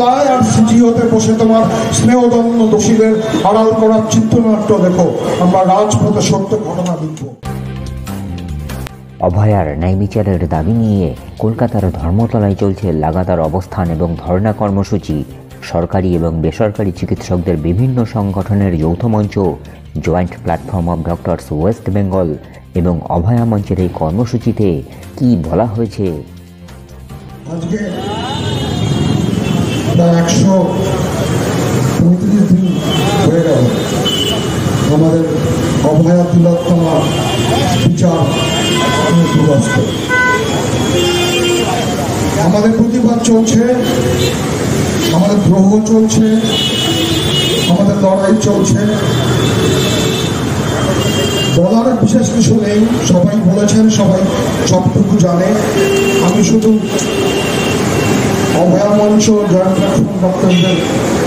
তলায় আর সিজিওতে বসে তোমার স্নেহদন্য দোষীদের আড়াল করার চিত্রনাট্য দেখো। আমরা রাজপথে সত্য ঘটনা লিখব। অভয়ার ন্যায় বিচারের দাবি নিয়ে কলকাতার ধর্মতলায় চলছে লাগাতার অবস্থান এবং ধর্ণা কর্মসূচি। সরকারি এবং বেসরকারি চিকিৎসকদের বিভিন্ন সংগঠনের যৌথ মঞ্চ joint platform of doctors West Bengal এবং অভয়া মঞ্চের এই কর্মসূচিতে কি বলা হয়েছে? আজকে 135 দিন হয়ে গেল আমাদের অভয়া তিলোত্তমা বিচার দুরস্ত। আমাদের প্রতিবাদ চলছে, আমাদের দ্রোহ চলছে, আমাদের লড়াই চলছে। বলার বিশেষ কিছু নেই, সবাই বলেছেন, সবাই সবটুকু জানে। আমি শুধু অভয়া মঞ্চ জয়েন্ট প্ল্যাটফর্ম ডক্টরদের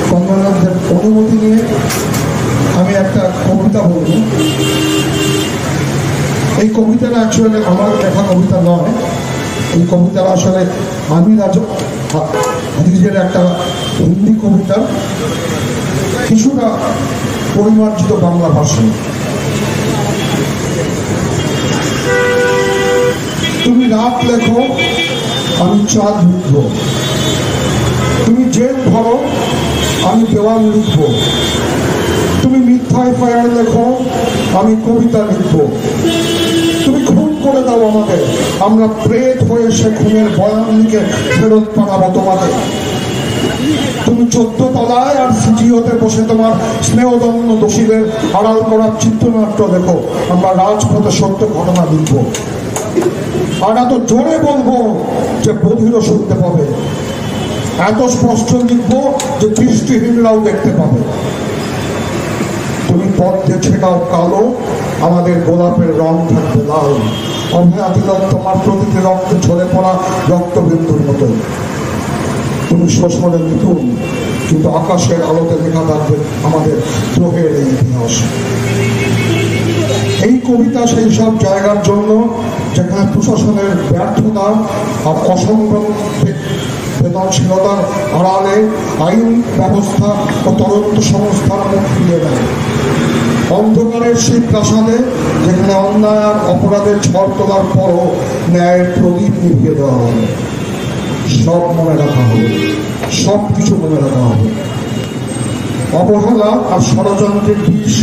কনভেনরদের অনুমতি নিয়ে আমি একটা কবিতা বলব। এই কবিতাটা অ্যাকচুয়ালি আমার লেখা কবিতা নয়। এই কবিতাটা আসলে আমি নিজের একটা হিন্দি কবিতা কিছুটা পরিমার্জিত বাংলা ভাষায়। তুমি রাত লেখো, আমি চাঁদ লিখব। তুমি জেল ধরো, আমি দেওয়াল লিখব। তুমি মিথ্যায় ফায়ার লেখো, আমি কবিতা লিখব। তুমি খুন করে দাও আমাদের, আমরা প্রেত হয়ে সে খুনের বয়ান লিখে ফেরত পাঠাবো তোমাদের। তুমি 14 তলায় আর সিজিওতে বসে তোমার স্নেহদন্য দোষীদের আড়াল করার চিত্রনাট্য দেখো। আমরা রাজপথে সত্য ঘটনা লিখব। আর এত জোরে বলবো যে বধিরও শুনতে পাবে, এত স্পষ্ট লিখবো যে দৃষ্টিহীনরাও দেখতে পাবে। তুমি পথে ছেটাও কালো, আমাদের গোলাপের রং থাকবে লাল। অভয়া তিলোত্তমার প্রতিটি রক্তে ঝরে পড়া রক্তবিন্দুর মতো। তুমি শোষণের মিথুন, কিন্তু আকাশের আলোতে লেখা থাকবে আমাদের দ্রোহের এই ইতিহাস। এই কবিতা সেই সব জায়গার জন্য যেখানে প্রশাসনের ব্যর্থতা আর অসংবেদনশীলতার আড়ালে আইন ব্যবস্থা ও তদন্ত সংস্থার মুখ ফিরিয়ে দেয়। অন্ধকারের সেই প্রাসাদে যেখানে অন্যায় আর অপরাধের ঝড় তোলার পরও ন্যায়ের প্রদীপ নিভিয়ে দেওয়া হবে। সব মনে রাখা হবে, সব কিছু মনে রাখা হবে। অবহেলা আর ষড়যন্ত্রের বিষ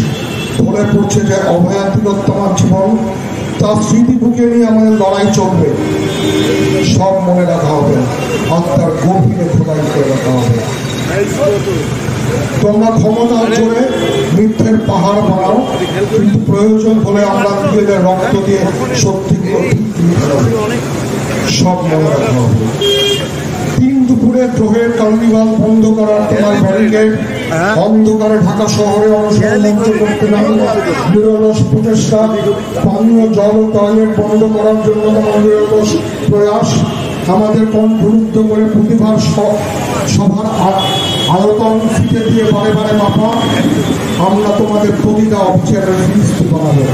ধরে পড়ছে যে অভয়া তিলোত্তমার জীবন, তার স্মৃতি বুকে নিয়ে আমাদের লড়াই চলবে। সব মনে রাখা হবে, আত্মার গভীরে খোদাই করে রাখা হবে। তোমরা ক্ষমতার জোরে মিথ্যের পাহাড় বানাও, কিন্তু প্রয়োজন হলে আমরা নিজেদের রক্ত দিয়ে সত্যিগুলো সব মনে রাখা হবে। দিন দুপুরে দ্রোহের কার্নিভাল বন্ধ করার তোমার ব্যারিকেড, অন্ধকারে ঢাকা শহরে অনশন মঞ্চ করতে নিরলস প্রচেষ্টা, পানীয় জল ও টয়লেট বন্ধ করার জন্য তোমার নিরলস প্রয়াস, আমাদের কণ্ঠরুদ্ধ করে প্রতিভার সভার আয়তন ফিতে দিয়ে বারে বারে মাপা। আমরা তোমাদের প্রতিটা অফিসারের ফিরিস্তি বানাবো।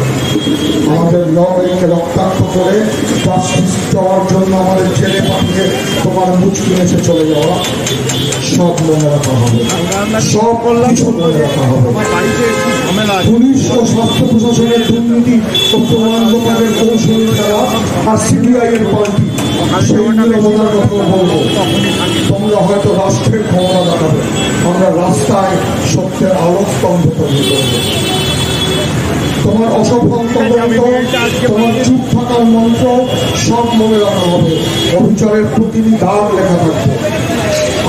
আমাদের লড়াইকে রক্তাক্ত করে জাস্টিস দেওয়ার জন্য আমাদের জেলে পাঠিয়ে তোমার মুচকি এসে চলে যাওয়া। সব মনে রাখা হবে, সব কিছু মনে রাখা হবে। পুলিশ ও স্বাস্থ্য প্রশাসনের দুর্নীতি ও প্রমাণ লোপাটের কৌশল খেলা আর সিবিআই এর পাল্টি সেই নিরবতার কথা বলবো। তোমরা হয়তো রাষ্ট্রের ক্ষমতা দেখাবে, আমরা রাস্তায় সত্যের আলোকস্তম্ভ তৈরি করবো। তোমার অসফল তদন্ত, তোমার চুপ থাকার মন্ত্র সব মনে রাখা হবে। অভিচারের প্রতিটি দাগ লেখা থাকবে।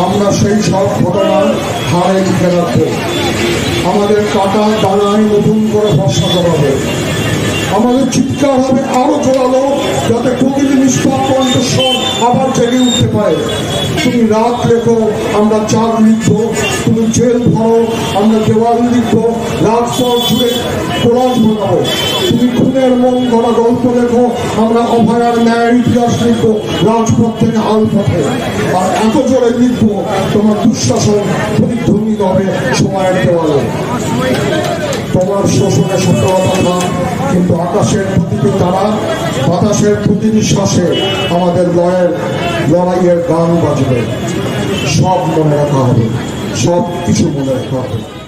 আমরা সেই সব ঘটনা হারে লিখে রাখবো। আমাদের কাটা দানায় নতুন করে ভরসা করাবে। আমাদের চিৎকার হবে আরো জোরালো, যাতে প্রতিটি নিষ্পাপ কণ্ঠস্বর আবার জেগে উঠতে পারে। তুমি রাত লেখো, আমরা চাঁদ লিখবো। তুমি জেল ভরো, আমরা দেওয়াল লিখবো। রাজপথ জুড়ে কোলাজ বানাবো। তুমি খুনের মন গড়া গল্প লেখো, আমরা অভয়ার ন্যায়ের ইতিহাস লিখবো রাজপথ থেকে আলপথে। আর এত জোরে লিখবো তোমার দুঃশাসন প্রতিধ্বনি হবে সময়ের দেওয়ালে। তোমার শোষণে সফলতা না, কিন্তু আকাশের প্রতিটি তারা, বাতাসের প্রতিটি শ্বাসে আমাদের লড়াইয়ের গান বাজবে। সব মনে রাখা হবে, সব কিছু মনে রাখা হবে।